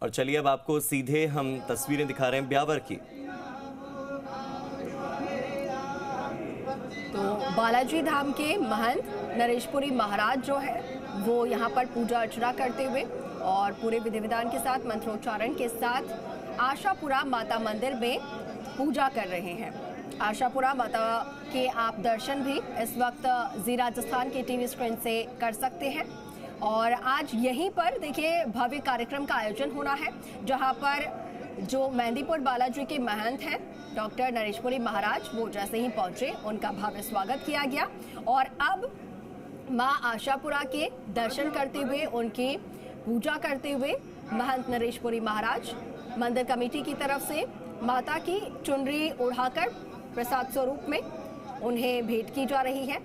और चलिए अब आपको सीधे हम तस्वीरें दिखा रहे हैं ब्यावर की। तो बालाजी धाम के महंत नरेशपुरी महाराज जो है वो यहाँ पर पूजा अर्चना करते हुए और पूरे विधि विधान के साथ मंत्रोच्चारण के साथ आशापुरा माता मंदिर में पूजा कर रहे हैं। आशापुरा माता के आप दर्शन भी इस वक्त जी राजस्थान के टीवी स्क्रीन से कर सकते हैं। और आज यहीं पर देखिए भव्य कार्यक्रम का आयोजन होना है, जहां पर जो मेहंदीपुर बालाजी के महंत हैं डॉक्टर नरेशपुरी महाराज, वो जैसे ही पहुंचे उनका भव्य स्वागत किया गया। और अब मां आशापुरा के दर्शन करते हुए, उनकी पूजा करते हुए महंत नरेशपुरी महाराज मंदिर कमेटी की तरफ से माता की चुनरी उड़ाकर प्रसाद स्वरूप में उन्हें भेंट की जा रही है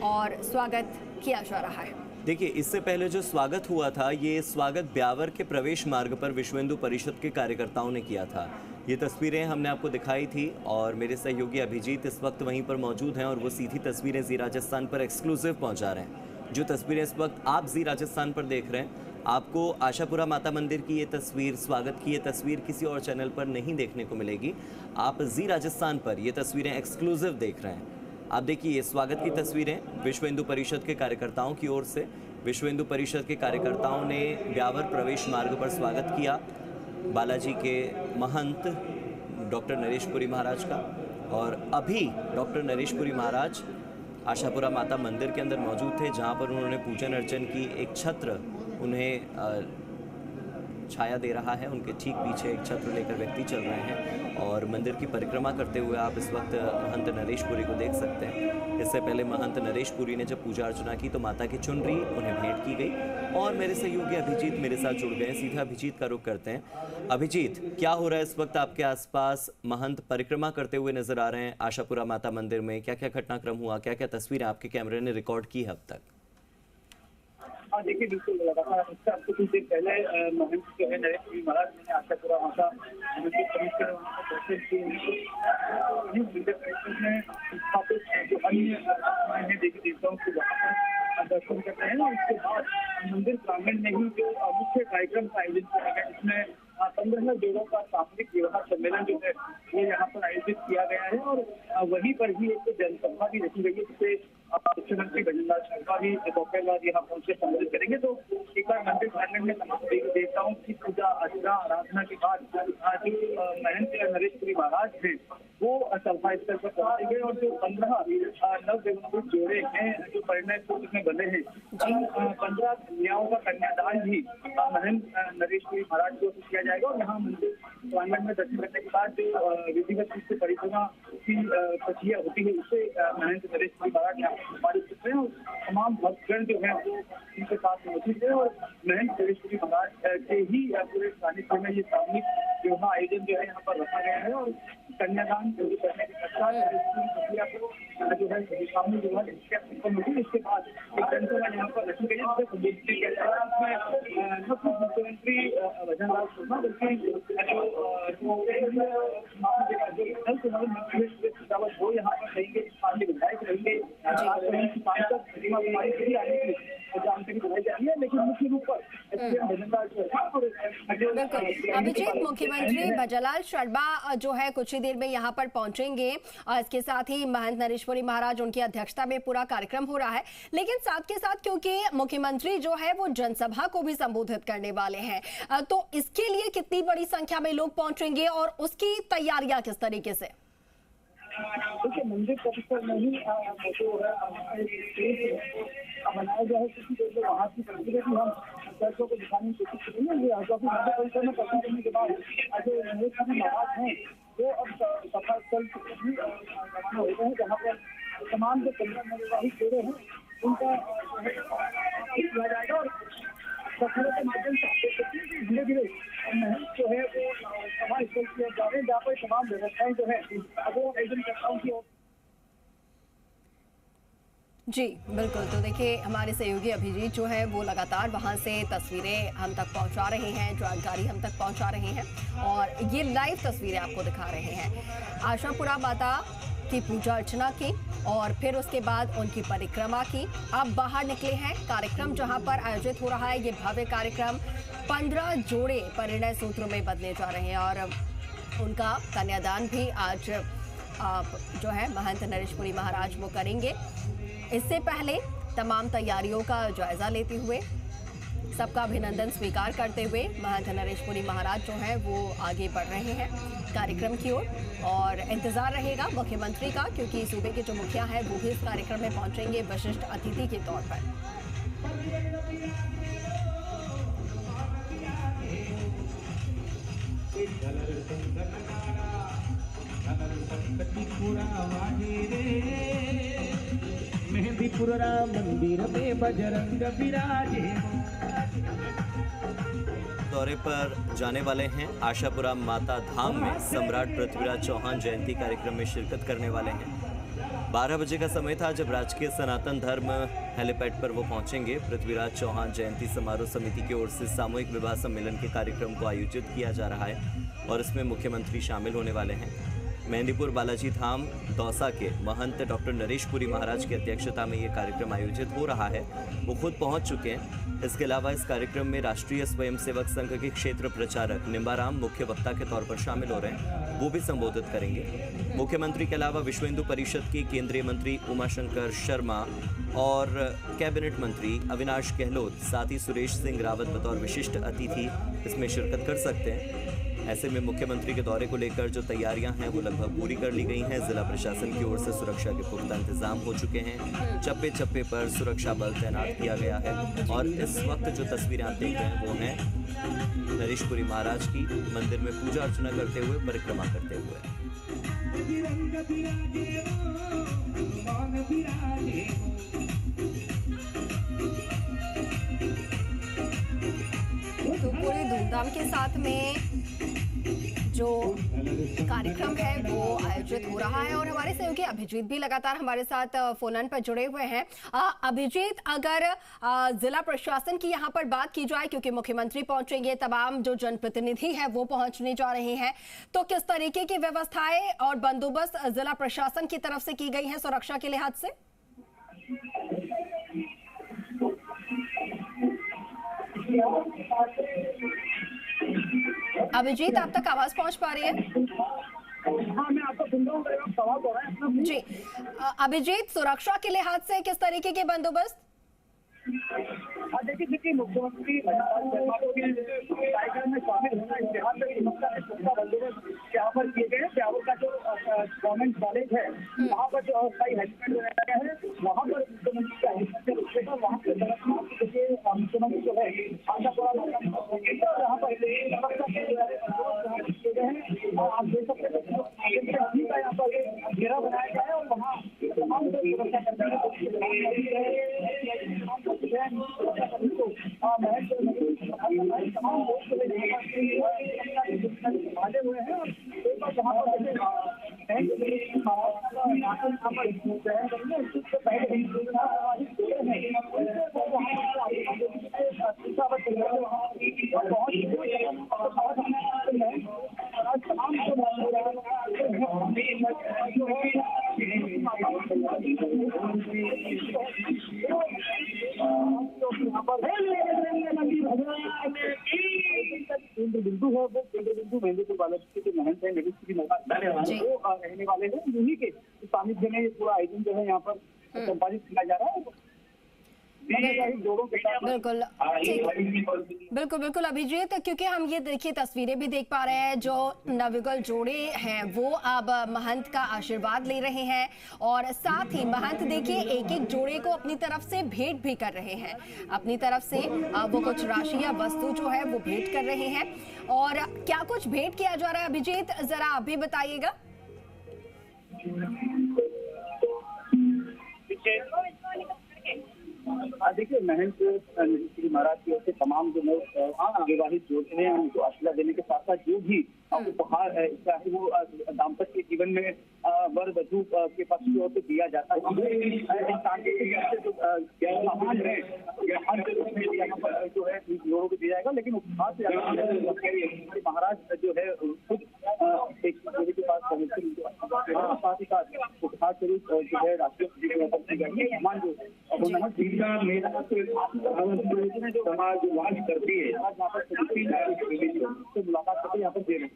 और स्वागत किया जा रहा है। देखिए, इससे पहले जो स्वागत हुआ था, ये स्वागत ब्यावर के प्रवेश मार्ग पर विश्व हिंदू परिषद के कार्यकर्ताओं ने किया था। ये तस्वीरें हमने आपको दिखाई थी और मेरे सहयोगी अभिजीत इस वक्त वहीं पर मौजूद हैं और वो सीधी तस्वीरें जी राजस्थान पर एक्सक्लूसिव पहुंचा रहे हैं। जो तस्वीरें इस वक्त आप जी राजस्थान पर देख रहे हैं, आपको आशापुरा माता मंदिर की ये तस्वीर, स्वागत की ये तस्वीर किसी और चैनल पर नहीं देखने को मिलेगी। आप जी राजस्थान पर ये तस्वीरें एक्सक्लूसिव देख रहे हैं। आप देखिए, ये स्वागत की तस्वीरें विश्व हिंदू परिषद के कार्यकर्ताओं की ओर से। विश्व हिंदू परिषद के कार्यकर्ताओं ने ब्यावर प्रवेश मार्ग पर स्वागत किया बालाजी के महंत डॉक्टर नरेशपुरी महाराज का। और अभी डॉक्टर नरेशपुरी महाराज आशापुरा माता मंदिर के अंदर मौजूद थे, जहां पर उन्होंने पूजन अर्चन की। एक छत्र उन्हें छाया दे रहा है, उनके ठीक पीछे एक छत्र लेकर व्यक्ति चल रहे हैं और मंदिर की परिक्रमा करते हुए आप इस वक्त महंत नरेशपुरी को देख सकते हैं। इससे पहले महंत नरेशपुरी ने जब पूजा अर्चना की तो माता की चुनरी उन्हें भेंट की गई। और मेरे सहयोगी अभिजीत मेरे साथ जुड़ गए, सीधा अभिजीत का रुख करते हैं। अभिजीत, क्या हो रहा है इस वक्त आपके आसपास? महंत परिक्रमा करते हुए नजर आ रहे हैं आशापुरा माता मंदिर में। क्या क्या घटनाक्रम हुआ, क्या क्या तस्वीरें आपके कैमरे ने रिकॉर्ड की है अब तक? हाँ देखिए, बिल्कुल लगातार आपको कुछ देर पहले महंत जो है नरेशपुरी महाराज ने आशापुरा माता मंदिर परिसर वहाँ पर दर्शन किए हैं। मंदिर परिसर में स्थापित जो अन्य देवी देवताओं के वहाँ पर दर्शन करते हैं और उसके बाद मंदिर प्रांगण में ही जो मुख्य कार्यक्रम का आयोजन किया गया, जिसमें 15 जोड़ों का सामूहिक विवाह सम्मेलन जो है वो यहाँ पर आयोजित किया गया है। और वहीं पर ही एक जनसभा भी रखी गई है, जिससे मुख्यमंत्री भजनलाल शर्मा भी दोपहर बाद यहाँ पहुंचकर संबोधित करेंगे। तो एक बार मंदिर प्रांगण में तमाम देवी देवताओं की पूजा अर्चना आराधना के बाद जो महंत नरेशपुरी महाराज हैं वो सभा स्थल पर पहुंचे गए और जो 15 नवविवाहित जोड़े हैं जो परिणय सूत्र में बने हैं, इन 15 कन्याओं का कन्यादान भी महंत नरेशपुरी महाराज को किया जाएगा। और यहाँ मंदिर प्रांगण में दर्शन करने के बाद जो विधिवत रूप से परिक्रमा की प्रक्रिया होती है, उससे महंत नरेशपुरी महाराज यहाँ हमारे चित्र हैं और तमाम भक्तगण जो है वो इनके साथ मौजूद है। और महंत नरेशपुरी महाराज के ही पूरे सानिध्य में ये सामूहिक विवाह आयोजन जो है यहाँ पर रखा गया है। और कन्यादान करने के पश्चात प्रक्रिया को जो है सामूहिक विवाह संपन्न होगी। इसके बाद एक जनसभा यहाँ पर रखी गई है, मुख्यमंत्री भजनलाल शर्मा बल्कि वो यहाँ पर रहेंगे, स्थानीय विधायक रहेंगे, सांसद सीमा कुमारी के भी आने की जानकारी बताई जा रही है। लेकिन मुख्य रूप पर अभिजीत, मुख्यमंत्री भजनलाल शर्मा जो है कुछ ही देर में यहाँ पर पहुंचेंगे। इसके साथ ही महंत नरेशपुरी महाराज, उनकी अध्यक्षता में पूरा कार्यक्रम हो रहा है। लेकिन साथ के साथ क्योंकि मुख्यमंत्री जो है वो जनसभा को भी संबोधित करने वाले हैं, तो इसके लिए कितनी बड़ी संख्या में लोग पहुंचेंगे और उसकी तैयारियां किस तरीके से? देखिए, मंदिर परिसर में ही जो है बनाया गया है, क्योंकि वहाँ की तस्वीरें भी हम दर्शकों को दिखाने की कोशिश करेंगे। मंदिर परिसर में दर्शन करने के बाद जो नरेशपुरी महाराज हैं वो अब सभा स्थल भी रवाना हो गए हैं, जहाँ पर तमाम जो 15 नवविवाहित जोड़े हैं उनका किया जाएगा। और तस्वीरों के माध्यम से धीरे धीरे महंत जो है वो सभा स्थल की ओर जा रहे हैं, जहाँ पर तमाम व्यवस्थाएं जो है वो आयोजनकर्ताओं की ओर। जी बिल्कुल, तो देखिए हमारे सहयोगी अभिजीत जो है वो लगातार वहां से तस्वीरें हम तक पहुंचा रहे हैं, जानकारी हम तक पहुंचा रहे हैं और ये लाइव तस्वीरें आपको दिखा रहे हैं। आशापुरा माता की पूजा अर्चना की और फिर उसके बाद उनकी परिक्रमा की। अब बाहर निकले हैं। कार्यक्रम जहां पर आयोजित हो रहा है, ये भव्य कार्यक्रम 15 जोड़े परिणय सूत्र में बदले जा रहे हैं और उनका कन्यादान भी आज जो है महंत नरेशपुरी महाराज वो करेंगे। इससे पहले तमाम तैयारियों का जायजा लेते हुए, सबका अभिनंदन स्वीकार करते हुए महंत नरेशपुरी महाराज जो हैं वो आगे बढ़ रहे हैं कार्यक्रम की ओर और इंतजार रहेगा मुख्यमंत्री का, क्योंकि सूबे के जो मुखिया हैं वो भी इस कार्यक्रम में पहुंचेंगे विशिष्ट अतिथि के तौर पर। मेहंदीपुरा मंदिर में बजरंग विराजे। दौरे पर जाने वाले हैं आशापुरा माता धाम में सम्राट पृथ्वीराज चौहान जयंती कार्यक्रम में शिरकत करने वाले हैं। 12 बजे का समय था जब राजकीय सनातन धर्म हेलीपैड पर वो पहुंचेंगे। पृथ्वीराज चौहान जयंती समारोह समिति की ओर से सामूहिक विवाह सम्मेलन के कार्यक्रम को आयोजित किया जा रहा है और इसमें मुख्यमंत्री शामिल होने वाले हैं। मेहंदीपुर बालाजी धाम दौसा के महंत डॉक्टर नरेशपुरी महाराज की अध्यक्षता में ये कार्यक्रम आयोजित हो रहा है, वो खुद पहुंच चुके हैं। इसके अलावा इस कार्यक्रम में राष्ट्रीय स्वयंसेवक संघ के क्षेत्र प्रचारक निम्बाराम मुख्य वक्ता के तौर पर शामिल हो रहे हैं, वो भी संबोधित करेंगे। मुख्यमंत्री के अलावा विश्व हिंदू परिषद की केंद्रीय मंत्री उमाशंकर शर्मा और कैबिनेट मंत्री अविनाश गहलोत, साथ ही सुरेश सिंह रावत बतौर विशिष्ट अतिथि इसमें शिरकत कर सकते हैं। ऐसे में मुख्यमंत्री के दौरे को लेकर जो तैयारियां हैं वो लगभग पूरी कर ली गई हैं। जिला प्रशासन की ओर से सुरक्षा के पुख्ता इंतजाम हो चुके हैं। चप्पे चप्पे पर सुरक्षा बल तैनात किया गया है और इस वक्त जो तस्वीरें आप देख रहे हैं वो हैं नरेशपुरी महाराज की मंदिर में पूजा अर्चना करते हुए, परिक्रमा करते हुए। तो पूरे धूमधाम के साथ में जो कार्यक्रम है वो आयोजित हो रहा है और हमारे सहयोगी अभिजीत भी लगातार हमारे साथ फोन लाइन पर जुड़े हुए हैं। अभिजीत, अगर जिला प्रशासन की यहाँ पर बात की जाए, क्योंकि मुख्यमंत्री पहुंचेंगे, तमाम जो जनप्रतिनिधि हैं वो पहुंचने जा रहे हैं, तो किस तरीके की व्यवस्थाएं और बंदोबस्त जिला प्रशासन की तरफ से की गई है सुरक्षा के लिहाज से? अभिजीत, आप तक आवाज पहुंच पा रही है? हाँ, मैं आपको सुन रहा हूँ, सवाल हो रहा है जी। अभिजीत, सुरक्षा के लिहाज से किस तरीके के बंदोबस्त? देखिए मुख्यमंत्री कार्यक्रम में शामिल होना इस लिहाज से सुरक्षा बंदोबस्त यहाँ पर किए गए हैं। ब्यावर का जो गवर्नमेंट कॉलेज है वहाँ पर जो अस्थायी हेलीपैड बनाया गया है, वहाँ पर मुख्यमंत्री का हेलीपैड रुकेगा। वहाँ पे देखिए मुख्यमंत्री जो है आशापुरा यहाँ पर किए गए हैं और आप देख सकते हैं यहाँ पर घेरा बनाया गया है और वहाँ तमाम सुरक्षा तमाम भागे हुए हैं और जहाँ बिंदु है वो केंद्र बिंदु मेहंदीपुर बालाजी के महंत है नरेशपुरी महाराज वो रहने वाले हैं। उन्हीं के सानिध्य में ये पूरा आयोजन जो है यहाँ पर संपादित किया जा रहा है। बिल्कुल बिल्कुल अभिजीत, क्योंकि हम ये देखिए तस्वीरें भी देख पा रहे हैं, जो नवयुगल जोड़े हैं वो अब महंत का आशीर्वाद ले रहे हैं और साथ ही महंत देखिए एक एक जोड़े को अपनी तरफ से भेंट भी कर रहे हैं। अपनी तरफ से वो कुछ राशि या वस्तु जो है वो भेंट कर रहे हैं। और क्या कुछ भेंट किया जा रहा है अभिजीत, जरा आप भी बताइएगा। देखिए महंत नरेशपुरी महाराज की ओर से तमाम जो विवाहित जोड़े हैं उनको आशीर्वाद देने के साथ साथ जो भी उपहार है चाहे वो दाम्पत्य जीवन में वर वधू के पक्ष की ओर से दिया जाता है। सामान है यहाँ पर जो है लोगों को दिया जाएगा, लेकिन उपहार से महाराज जो है खुद एक देवी के पास साथ ही साथ उपहार स्वरूप जो है राष्ट्रीय सामान जो समाजवाद करती है मुलाकात करके यहाँ पर दे रहे हैं।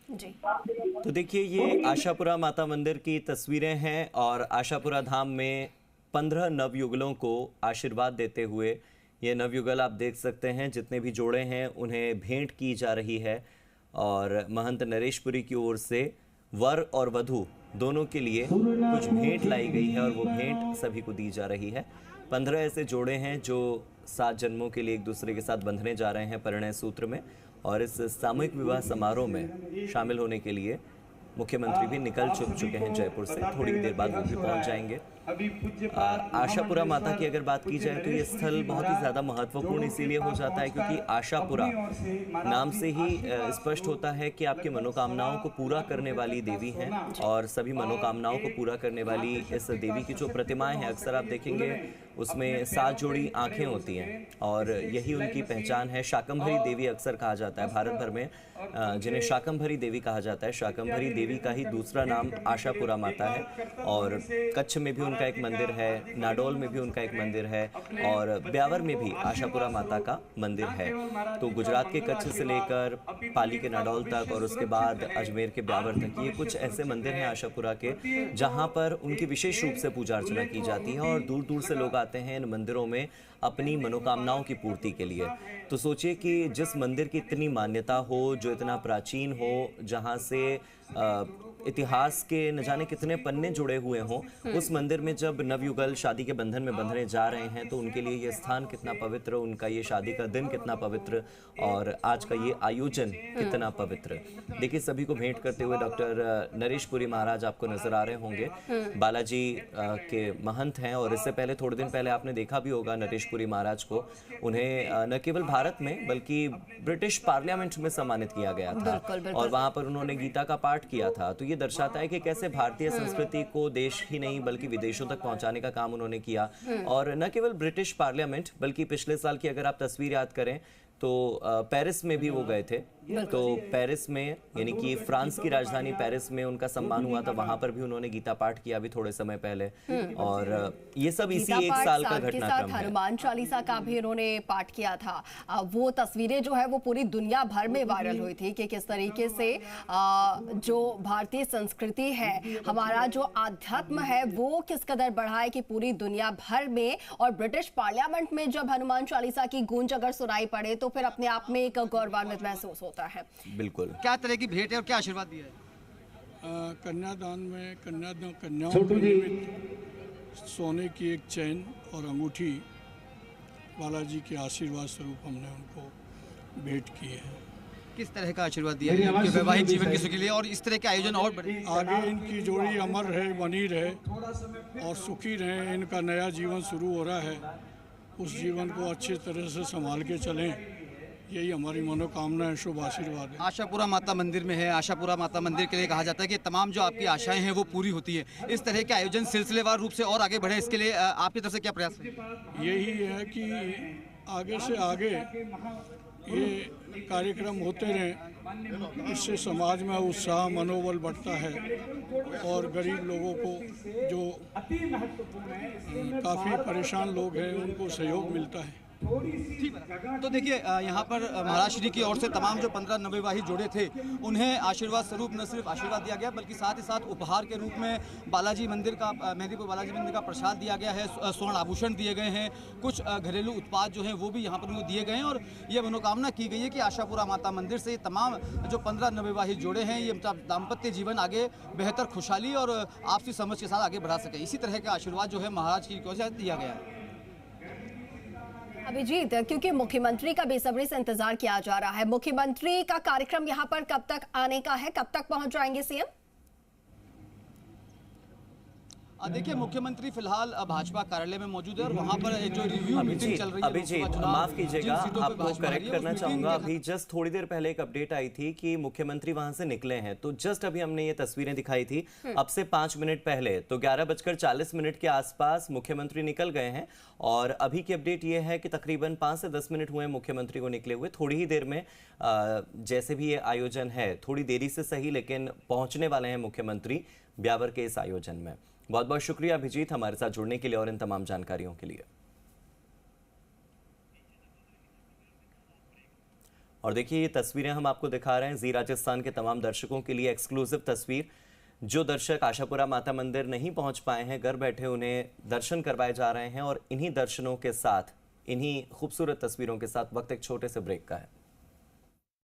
जी। तो देखिए, ये आशापुरा माता मंदिर की तस्वीरें हैं और आशापुरा धाम में 15 नवयुगलों को आशीर्वाद देते हुए ये नवयुगल आप देख सकते हैं, जितने भी जोड़े हैं उन्हें भेंट की जा रही है और महंत नरेशपुरी की ओर से वर और वधू दोनों के लिए कुछ भेंट लाई गई है और वो भेंट सभी को दी जा रही है। 15 ऐसे जोड़े हैं जो 7 जन्मों के लिए एक दूसरे के साथ बंधने जा रहे हैं परिणय सूत्र में, और इस सामूहिक विवाह समारोह में शामिल होने के लिए मुख्यमंत्री भी निकल चुके हैं जयपुर से। थोड़ी देर बाद वो भी पहुंच जाएंगे। आशापुरा माता की अगर बात की जाए तो ये स्थल बहुत ही ज़्यादा महत्वपूर्ण इसीलिए हो जाता है क्योंकि आशापुरा नाम से ही स्पष्ट होता है कि आपकी मनोकामनाओं को पूरा करने वाली देवी हैं, और सभी मनोकामनाओं को पूरा करने वाली इस देवी की जो प्रतिमाएं हैं अक्सर आप देखेंगे उसमें 7 जोड़ी आंखें होती हैं और यही उनकी पहचान है। शाकंभरी देवी अक्सर कहा जाता है भारत भर में, जिन्हें शाकंभरी देवी कहा जाता है। शाकंभरी देवी का ही दूसरा नाम आशापुरा माता है और कच्छ में भी उनका एक मंदिर है, नाडोल में भी उनका एक मंदिर है और ब्यावर में भी आशापुरा माता का मंदिर है। तो गुजरात के कच्छ से लेकर पाली के नाडोल तक और उसके बाद अजमेर के ब्यावर तक ये कुछ ऐसे मंदिर हैं आशापुरा के जहाँ पर उनकी विशेष रूप से पूजा अर्चना की जाती है और दूर दूर से लोग आते हैं इन मंदिरों में अपनी मनोकामनाओं की पूर्ति के लिए। तो सोचिए कि जिस मंदिर की इतनी मान्यता हो, जो इतना प्राचीन हो, जहाँ से इतिहास के न जाने कितने पन्ने जुड़े हुए हों, उस मंदिर में जब नवयुगल शादी के बंधन में बंधने जा रहे हैं तो उनके लिए ये स्थान कितना पवित्र, उनका ये शादी का दिन कितना पवित्र और आज का ये आयोजन कितना पवित्र। देखिए, सभी को भेंट करते हुए डॉक्टर नरेशपुरी महाराज आपको नजर आ रहे होंगे। बालाजी के महंत हैं और इससे पहले थोड़े दिन पहले आपने देखा भी होगा नरेशपुरी महाराज को। उन्हें न केवल भारत में बल्कि ब्रिटिश पार्लियामेंट में सम्मानित किया गया था और वहां पर उन्होंने गीता का पाठ किया था। तो ये दर्शाता है कि कैसे भारतीय संस्कृति को देश ही नहीं बल्कि विदेशों तक पहुंचाने का काम उन्होंने किया। और न केवल ब्रिटिश पार्लियामेंट बल्कि पिछले साल की अगर आप तस्वीर याद करें तो पेरिस में भी वो गए थे। तो पेरिस में यानी कि फ्रांस की राजधानी पेरिस में उनका सम्मान हुआ था, वहां पर भी उन्होंने गीता पाठ किया भी थोड़े समय पहले। और ये सब इसी एक साल का घटनाक्रम है। हनुमान चालीसा का भी उन्होंने पाठ किया था। वो तस्वीरें जो है वो पूरी दुनिया भर में वायरल हुई थी कि किस तरीके से जो भारतीय संस्कृति है, हमारा जो आध्यात्म है वो किस कदर बढ़ा है कि पूरी दुनिया भर में और ब्रिटिश पार्लियामेंट में जब हनुमान चालीसा की गूंज अगर सुनाई पड़े तो फिर अपने आप में एक गौरवान्वित महसूस होता है। बिल्कुल। क्या तरह की भेंट है और क्या आशीर्वाद दिया है? कन्यादान में कन्याओं के निमित्त सोने की एक चैन और अंगूठी बालाजी के आशीर्वाद स्वरूप हमने उनको भेंट की है। किस तरह का आशीर्वाद दिया है इनके वैवाहिक जीवन के सुख के लिए और इस तरह के आयोजन और बढ़े? आगे इनकी जोड़ी अमर रहे, बनी रहे और सुखी रहे। इनका नया जीवन शुरू हो रहा है, उस जीवन को अच्छी तरह से संभाल के चलें, यही हमारी मनोकामना है, शुभ आशीर्वाद है। आशापुरा माता मंदिर में है, आशापुरा माता मंदिर के लिए कहा जाता है कि तमाम जो आपकी आशाएं हैं वो पूरी होती है। इस तरह के आयोजन सिलसिलेवार रूप से और आगे बढ़े, इसके लिए आपकी तरफ से क्या प्रयास है? यही है कि आगे से आगे ये कार्यक्रम होते रहें, इससे समाज में उत्साह मनोबल बढ़ता है और गरीब लोगों को जो काफ़ी परेशान लोग हैं उनको सहयोग मिलता है। तो देखिए, यहाँ पर महाराज श्री की ओर से तमाम जो 15 नवविवाहित जोड़े थे उन्हें आशीर्वाद स्वरूप न सिर्फ आशीर्वाद दिया गया बल्कि साथ ही साथ उपहार के रूप में बालाजी मंदिर का मेहंदीपुर बालाजी मंदिर का प्रसाद दिया गया है, स्वर्ण आभूषण दिए गए हैं, कुछ घरेलू उत्पाद जो हैं वो भी यहाँ पर उनको दिए गए हैं और ये मनोकामना की गई है कि आशापुरा माता मंदिर से तमाम जो 15 नवविवाहित जोड़े हैं ये दाम्पत्य जीवन आगे बेहतर खुशहाली और आपसी समझ के साथ आगे बढ़ा सके। इसी तरह का आशीर्वाद जो है महाराज की ओर से दिया गया है। अभिजीत, क्योंकि मुख्यमंत्री का बेसब्री से इंतजार किया जा रहा है, मुख्यमंत्री का कार्यक्रम यहाँ पर कब तक आने का है, कब तक पहुंच जाएंगे सीएम? देखिए मुख्यमंत्री फिलहाल भाजपा कार्यालय में मौजूद है और वहां पर जो रिव्यू मीटिंग चल रही है अभिजीत माफ कीजिएगा, आपको करेक्ट करना चाहूंगा। अभी जस्ट थोड़ी देर पहले एक अपडेट आई थी कि मुख्यमंत्री वहां से निकले हैं, तो जस्ट अभी हमने ये तस्वीरें दिखाई थी अब से 5 मिनट पहले, तो 11:40 के आसपास मुख्यमंत्री निकल गए हैं। और अभी की अपडेट ये है कि तकरीबन 5 से 10 मिनट हुए मुख्यमंत्री को निकले हुए। थोड़ी ही देर में जैसे भी ये आयोजन है, थोड़ी देरी से सही लेकिन पहुंचने वाले हैं मुख्यमंत्री ब्यावर के इस आयोजन में। बहुत बहुत शुक्रिया अभिजीत हमारे साथ जुड़ने के लिए और इन तमाम जानकारियों के लिए। और देखिए ये तस्वीरें हम आपको दिखा रहे हैं जी राजस्थान के तमाम दर्शकों के लिए एक्सक्लूसिव तस्वीर। जो दर्शक आशापुरा माता मंदिर नहीं पहुंच पाए हैं, घर बैठे उन्हें दर्शन करवाए जा रहे हैं और इन्हीं दर्शनों के साथ, इन्हीं खूबसूरत तस्वीरों के साथ वक्त एक छोटे से ब्रेक का है।